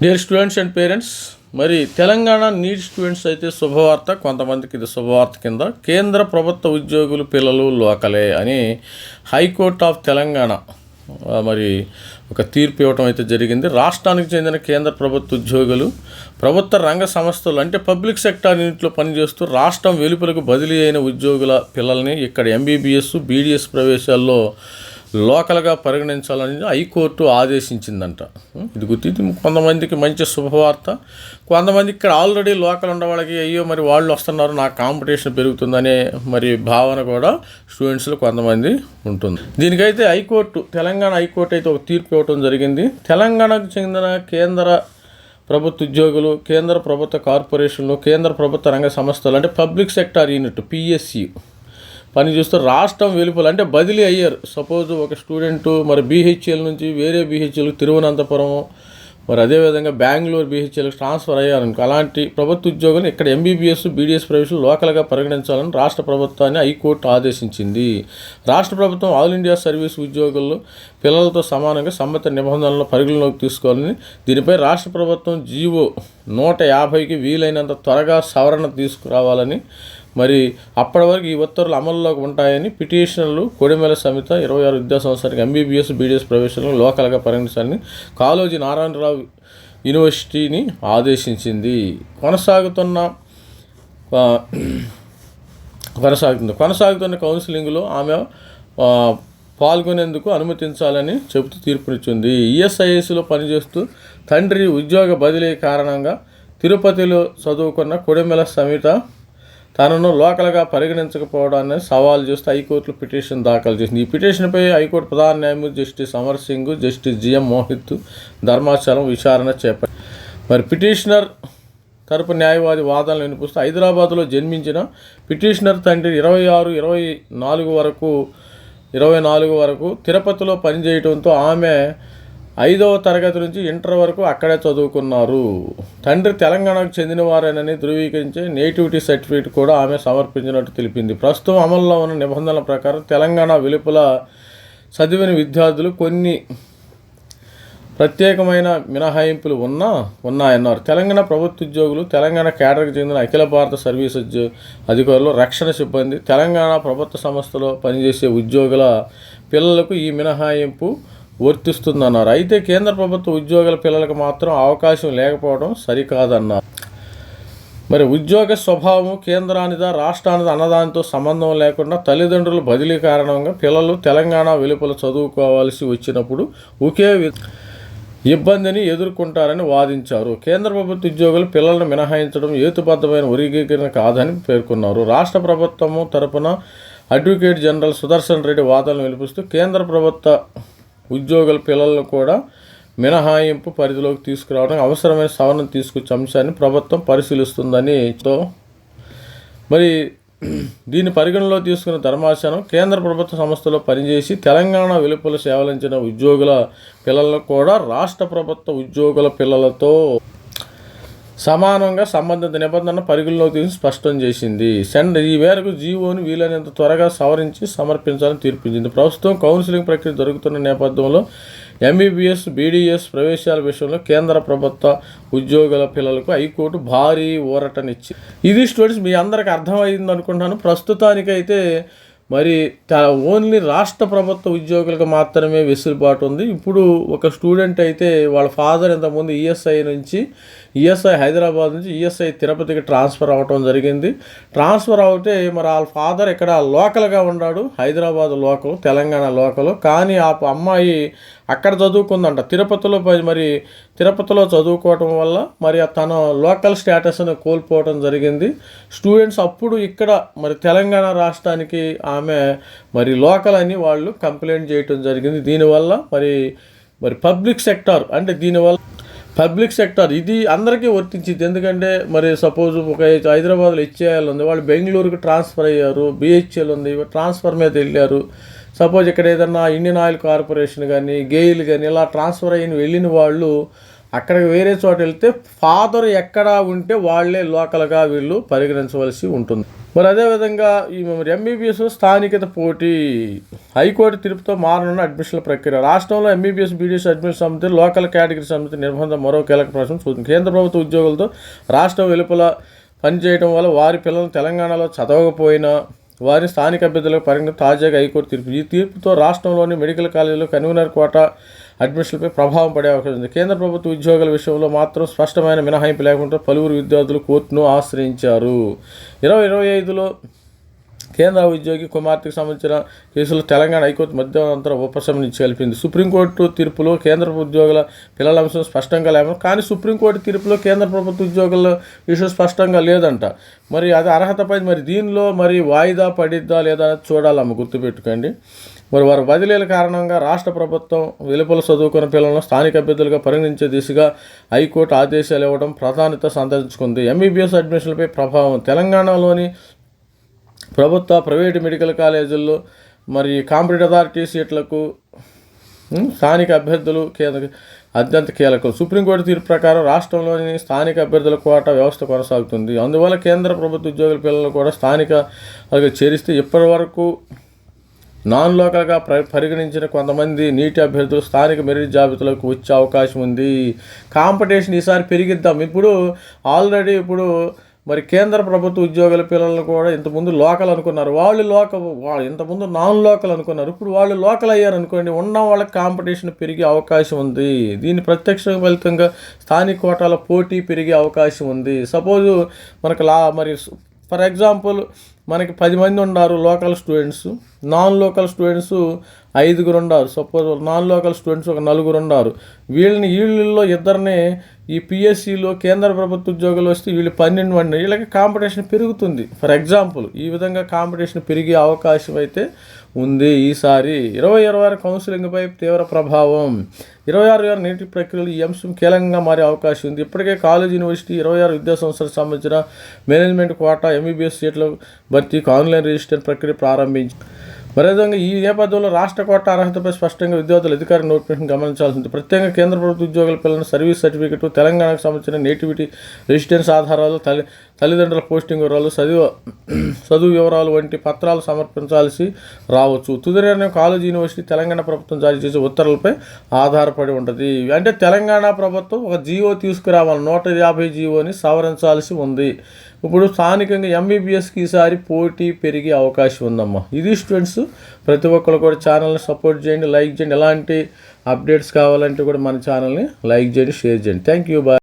Dear students and parents, మరి Telangana NEET students అయితే శుభవార్త, కొంతమందికి ఇది శుభవార్త కింద. కేంద్ర ప్రభుత్వ ఉద్యోగులు పిల్లలు లోకలే అని హైకోర్టు ఆఫ్ తెలంగాణ మరి ఒక తీర్పు ఇవ్వటం అయితే జరిగింది. రాష్ట్రానికి చెందిన కేంద్ర ప్రభుత్వ ఉద్యోగులు ప్రభుత్వ రంగ సంస్థలు అంటే పబ్లిక్ సెక్టార్ యూనిట్లో పనిచేస్తూ రాష్ట్రం వెలుపలకు బదిలీ అయిన ఉద్యోగుల పిల్లల్ని ఇక్కడ ఎంబీబీఎస్ బీడీఎస్ ప్రవేశాల్లో లోకల్గా పరిగణించాలని హైకోర్టు ఆదేశించిందంట. ఇది గుర్తి కొంతమందికి మంచి శుభవార్త. కొంతమంది ఇక్కడ ఆల్రెడీ లోకల్ ఉన్న వాళ్ళకి అయ్యో మరి వాళ్ళు వస్తున్నారు, నాకు కాంపిటీషన్ పెరుగుతుందనే మరి భావన కూడా స్టూడెంట్స్లో కొంతమంది ఉంటుంది. దీనికైతే తెలంగాణ హైకోర్టు అయితే ఒక తీర్పు ఇవ్వడం జరిగింది. తెలంగాణకు చెందిన కేంద్ర ప్రభుత్వ ఉద్యోగులు, కేంద్ర ప్రభుత్వ కార్పొరేషన్లు, కేంద్ర ప్రభుత్వ రంగ సంస్థలు అంటే పబ్లిక్ సెక్టార్ యూనిట్ పిఎస్సి పనిచేస్తూ రాష్ట్రం వెలుపల అంటే బదిలీ అయ్యారు. సపోజ్ ఒక స్టూడెంటు మరి బీహెచ్ఎల్ నుంచి వేరే బీహెచ్ఎల్ తిరువనంతపురం, మరి అదేవిధంగా బెంగళూరు బీహెచ్ఎల్కి ట్రాన్స్ఫర్ అయ్యారనుకో, అలాంటి ప్రభుత్వ ఉద్యోగులు ఇక్కడ ఎంబీబీఎస్ బీడీఎస్ ప్రవేశాలు లోకల్గా పరిగణించాలని రాష్ట్ర ప్రభుత్వాన్ని హైకోర్టు ఆదేశించింది. రాష్ట్ర ప్రభుత్వం ఆల్ ఇండియా సర్వీస్ ఉద్యోగులు పిల్లలతో సమానంగా సంబంధిత నిబంధనలను పరిగణలోకి తీసుకోవాలని, దీనిపై రాష్ట్ర ప్రభుత్వం జీవో 150కి వీలైనంత త్వరగా సవరణ తీసుకురావాలని, మరి అప్పటి వరకు ఈ ఉత్తర్వులు అమల్లోకి ఉంటాయని పిటిషనర్లు కొడిమెల సమిత 26 విద్యా సంవత్సరానికి ఎంబీబీఎస్ బీడీఎస్ ప్రవేశాలను లోకల్గా పరిగణించాలని కాళోజీ నారాయణరావు యూనివర్సిటీని ఆదేశించింది. కొనసాగుతున్న కౌన్సిలింగ్లో ఆమె పాల్గొనేందుకు అనుమతించాలని చెబుతూ తీర్పునిచ్చింది. ఈఎస్ఐఎస్లో పనిచేస్తూ తండ్రి ఉద్యోగ బదిలీ కారణంగా తిరుపతిలో చదువుకున్న కొడిమెల సమిత తనను లోకల్గా పరిగణించకపోవడాన్ని సవాల్ చేస్తూ హైకోర్టులో పిటిషన్ దాఖలు చేసింది. ఈ పిటిషన్పై హైకోర్టు ప్రధాన న్యాయమూర్తి justice Amar Singh, justice GM Mohit Dharmachalam విచారణ చేపట్టారు. మరి పిటిషనర్ తరపు న్యాయవాది వాదనలు వినిపిస్తూ హైదరాబాద్లో జన్మించిన పిటిషనర్ తండ్రి 24 వరకు తిరుపతిలో పనిచేయడంతో ఆమె 5వ తరగతి నుంచి ఇంటర్ వరకు అక్కడే చదువుకున్నారు. తండ్రి తెలంగాణకు చెందినవారేనని ధృవీకరించే నేటివిటీ సర్టిఫికేట్ కూడా ఆమె సమర్పించినట్టు తెలిపింది. ప్రస్తుతం అమల్లో ఉన్న నిబంధనల ప్రకారం తెలంగాణ వెలుపల చదివిన విద్యార్థులు కొన్ని ప్రత్యేకమైన మినహాయింపులు ఉన్నాయన్నారు. తెలంగాణ ప్రభుత్వ ఉద్యోగులు, తెలంగాణ కేడర్కి చెందిన అఖిల భారత సర్వీస్ అధికారులు, రక్షణ సిబ్బంది, తెలంగాణ ప్రభుత్వ సంస్థలో పనిచేసే ఉద్యోగుల పిల్లలకు ఈ మినహాయింపు వర్తిస్తుందన్నారు. అయితే కేంద్ర ప్రభుత్వ ఉద్యోగుల పిల్లలకు మాత్రం అవకాశం లేకపోవడం సరికాదన్నారు. మరి ఉద్యోగ స్వభావం కేంద్రానిదా రాష్ట్రానిదా అన్నదానితో సంబంధం లేకుండా తల్లిదండ్రుల బదిలీ కారణంగా పిల్లలు తెలంగాణ వెలుపల చదువుకోవాల్సి వచ్చినప్పుడు ఒకే ఇబ్బందిని ఎదుర్కొంటారని వాదించారు. కేంద్ర ప్రభుత్వ ఉద్యోగులు పిల్లలను మినహాయించడం హేతుబద్ధమైన వర్గీకరణ కాదని పేర్కొన్నారు. రాష్ట్ర ప్రభుత్వము తరపున అడ్వకేట్ జనరల్ సుదర్శన్ రెడ్డి వాదనలు వినిపిస్తూ కేంద్ర ప్రభుత్వ ఉద్యోగుల పిల్లలను కూడా మినహాయింపు పరిధిలోకి తీసుకురావడానికి అవసరమైన సవరణ తీసుకొచ్చే అంశాన్ని ప్రభుత్వం పరిశీలిస్తుందని మరి దీన్ని పరిగణలో తీసుకున్న ధర్మాసనం కేంద్ర ప్రభుత్వ సంస్థలో పనిచేసి తెలంగాణ వెలుపల సేవలంచిన ఉద్యోగుల పిల్లలను కూడా రాష్ట్ర ప్రభుత్వ ఉద్యోగుల పిల్లలతో సమానంగా సంబంధిత నిబంధన పరిగణలోకి తీసి స్పష్టం చేసింది. ఈ మేరకు జీవోని వీలైనంత త్వరగా సవరించి సమర్పించాలని తీర్పించింది. ప్రస్తుతం కౌన్సిలింగ్ ప్రక్రియ జరుగుతున్న నేపథ్యంలో ఎంబీబీఎస్ బీడీఎస్ ప్రవేశాల విషయంలో కేంద్ర ప్రభుత్వ ఉద్యోగుల పిల్లలకు హైకోర్టు భారీ ఊరటనిచ్చింది. ఇది స్టూడెంట్స్ మీ అందరికీ అర్థమైంది అనుకుంటున్నాను. ప్రస్తుతానికైతే మరి ఓన్లీ రాష్ట్ర ప్రభుత్వ ఉద్యోగులకు మాత్రమే వెసులుబాటు ఉంది. ఇప్పుడు ఒక స్టూడెంట్ అయితే వాళ్ళ ఫాదర్ ఇంతకుముందు ఈఎస్ఐ హైదరాబాద్ నుంచి ఈఎస్ఐ తిరుపతికి ట్రాన్స్ఫర్ అవ్వటం జరిగింది. ట్రాన్స్ఫర్ అవుతే మరి వాళ్ళ ఫాదర్ ఇక్కడ లోకల్గా ఉన్నాడు, హైదరాబాద్ లోకల్, తెలంగాణ లోకల్. కానీ ఆ అమ్మాయి అక్కడ చదువుకుందంట తిరుపతిలో చదువుకోవటం వల్ల మరి తన లోకల్ స్టేటస్ను కోల్పోవడం జరిగింది. స్టూడెంట్స్ అప్పుడు ఇక్కడ మరి తెలంగాణ రాష్ట్రానికి ఆమె మరి లోకల్ అని వాళ్ళు కంప్లైంట్ చేయటం జరిగింది. దీనివల్ల మరి పబ్లిక్ సెక్టార్ ఇది అందరికీ వర్తించింది. ఎందుకంటే మరి సపోజ్ ఒక హైదరాబాద్లో హెచ్ఏఎల్ ఉంది, వాళ్ళు బెంగళూరుకి ట్రాన్స్ఫర్ అయ్యారు, బీహెచ్ఎల్ ఉంది, ట్రాన్స్ఫర్ మీద వెళ్ళారు. సపోజ్ ఇక్కడ ఏదన్నా ఇండియన్ ఆయిల్ కార్పొరేషన్ కానీ గెయిల్ కానీ ఇలా ట్రాన్స్ఫర్ వెళ్ళిన వాళ్ళు అక్కడికి వేరే చోట వెళ్తే ఫాదర్ ఎక్కడ ఉంటే వాళ్ళే లోకల్గా వీళ్ళు పరిగణించవలసి ఉంటుంది. మరి అదేవిధంగా ఈ మరి ఎంబీబీఎస్ స్థానికత పోటీ హైకోర్టు తీర్పుతో మారనున్న అడ్మిషన్ల ప్రక్రియ. రాష్ట్రంలో ఎంబీబీఎస్ బీడీఎస్ అడ్మిషన్ సమితి లోకల్ కేటగిరీ సమితి నిర్బంధం మరో కీలక ప్రశ్న చూస్తుంది. కేంద్ర ప్రభుత్వ ఉద్యోగులతో రాష్ట్రం వెలుపల పనిచేయడం వల్ల వారి పిల్లలు తెలంగాణలో చదవకపోయినా వారిని స్థానిక అభ్యర్థులకు పరిగణించి తాజాగా హైకోర్టు తీర్పు. ఈ తీర్పుతో రాష్ట్రంలోని మెడికల్ కాలేజీలో కన్వీనర్ కోటా అడ్మిషన్లపై ప్రభావం పడే అవకాశం ఉంది. కేంద్ర ప్రభుత్వ ఉద్యోగుల విషయంలో మాత్రం స్పష్టమైన మినహాయింపు లేకుండా పలువురు విద్యార్థులు కోర్టును ఆశ్రయించారు. 2025లో కేంద్ర ఉద్యోగి కుమార్తెకు సంబంధించిన కేసులో తెలంగాణ హైకోర్టు మధ్యంతర ఉపశమనించి కలిపింది. సుప్రీంకోర్టు తీర్పులో కేంద్ర ఉద్యోగుల పిల్లల అంశం స్పష్టంగా లేవు, కానీ సుప్రీంకోర్టు తీర్పులో కేంద్ర ప్రభుత్వ ఉద్యోగుల విషయం స్పష్టంగా లేదంట. మరి అది అర్హతపై మరి దీనిలో మరి వాయిదా పడిద్దా లేదా చూడాలమ్మ, గుర్తుపెట్టుకోండి. మరి వారి బదిలీల కారణంగా రాష్ట్ర ప్రభుత్వం వెలుపల చదువుకున్న పిల్లలను స్థానిక అభ్యర్థులుగా పరిగణించే దిశగా హైకోర్టు ఆదేశాలు ఇవ్వడం ప్రాధాన్యత సంతరించుకుంది. ఎంబీబీఎస్ అడ్మిషన్లపై ప్రభావం. తెలంగాణలోని ప్రభుత్వ ప్రైవేటు మెడికల్ కాలేజీల్లో మరి కాంపిటేటివ్ అథారిటీ సీట్లకు స్థానిక అభ్యర్థులు అత్యంత కీలకం. సుప్రీంకోర్టు తీర్పు ప్రకారం రాష్ట్రంలోని స్థానిక అభ్యర్థుల కోటా వ్యవస్థ కొనసాగుతుంది. అందువల్ల కేంద్ర ప్రభుత్వ ఉద్యోగుల పిల్లలు కూడా స్థానిక చేరిస్తే ఇప్పటి వరకు నాన్ లోకల్గా పరిగణించిన కొంతమంది నీటి అభ్యర్థులు స్థానిక మెరిట్ జాబితాలోకి వచ్చే అవకాశం ఉంది. కాంపిటీషన్ ఈసారి పెరిగిద్దాం. ఇప్పుడు ఆల్రెడీ మరి కేంద్ర ప్రభుత్వ ఉద్యోగుల పిల్లలు కూడా ఇంతకుముందు లోకల్ అనుకున్నారు, వాళ్ళు ఇంతకుముందు నాన్ లోకల్ అనుకున్నారు, ఇప్పుడు వాళ్ళు లోకల్ అయ్యారు అనుకోండి, ఉన్న వాళ్ళకి కాంపిటీషన్ పెరిగే అవకాశం ఉంది. దీని ప్రత్యక్ష ఫలితంగా స్థానిక కోటాల పోటీ పెరిగే అవకాశం ఉంది. సపోజు మనకు మరి ఫర్ ఎగ్జాంపుల్ మనకి 10 మంది ఉన్నారు local students, non local students 5 ఉన్నారు. సపోజ్ నాన్ లోకల్ స్టూడెంట్స్ ఒక 4 ఉన్నారు. వీళ్ళలో ఇద్దరిని ఈ పిఎస్సిలో కేంద్ర ప్రభుత్వ ఉద్యోగులు వస్తే వీళ్ళు 12 మంది, వీళ్ళకి కాంపిటీషన్ పెరుగుతుంది. ఫర్ ఎగ్జాంపుల్ ఈ విధంగా కాంపిటీషన్ పెరిగే అవకాశం అయితే ఉంది. ఈసారి 2026 కౌన్సిలింగ్పై తీవ్ర ప్రభావం. 26 నీటి ప్రక్రియలు ఈ అంశం కీలకంగా మారే అవకాశం ఉంది. ఇప్పటికే కాలేజ్ యూనివర్సిటీ 26 విద్యా సంవత్సరాలకు సంబంధించిన మేనేజ్మెంట్ కోటా ఎంబీబీఎస్ సీట్ల భర్తీకి ఆన్లైన్ రిజిస్టర్ ప్రక్రియ ప్రారంభించి మరేవిధంగా ఈ నేపథ్యంలో రాష్ట్ర కోటా అర్హతపై స్పష్టంగా విద్యార్థుల అధికారిక నోటిఫికేషన్ గమనించాల్సింది. ప్రత్యేకంగా కేంద్ర ప్రభుత్వ ఉద్యోగుల పిల్లల సర్వీస్ సర్టిఫికెట్, తెలంగాణకు సంబంధించిన నేటివిటీ రెసిడెన్స్ ఆధారాలు, తల్లిదండ్రుల పోస్టింగ్ వివరాలు, చదువు వివరాలు వంటి పత్రాలు సమర్పించాల్సి రావచ్చు. తుది నిర్ణయం కాలేజ్ యూనివర్సిటీ తెలంగాణ ప్రభుత్వం జారీ చేసే ఉత్తర్వులపై ఆధారపడి ఉంటుంది. అంటే తెలంగాణ ప్రభుత్వం ఒక జీవో తీసుకురావాలి, 150 జీవోని సవరించాల్సి ఉంది. ఇప్పుడు స్థానికంగా ఎంబీబీఎస్కి ఈసారి పోటీ పెరిగే అవకాశం ఉందమ్మా. ఇది స్టూడెంట్స్, ప్రతి ఒక్కరు కూడా ఛానల్ని సపోర్ట్ చేయండి, లైక్ చేయండి. ఎలాంటి అప్డేట్స్ కావాలంటే కూడా మన ఛానల్ని లైక్ చేయండి, షేర్ చేయండి. Thank you, bye.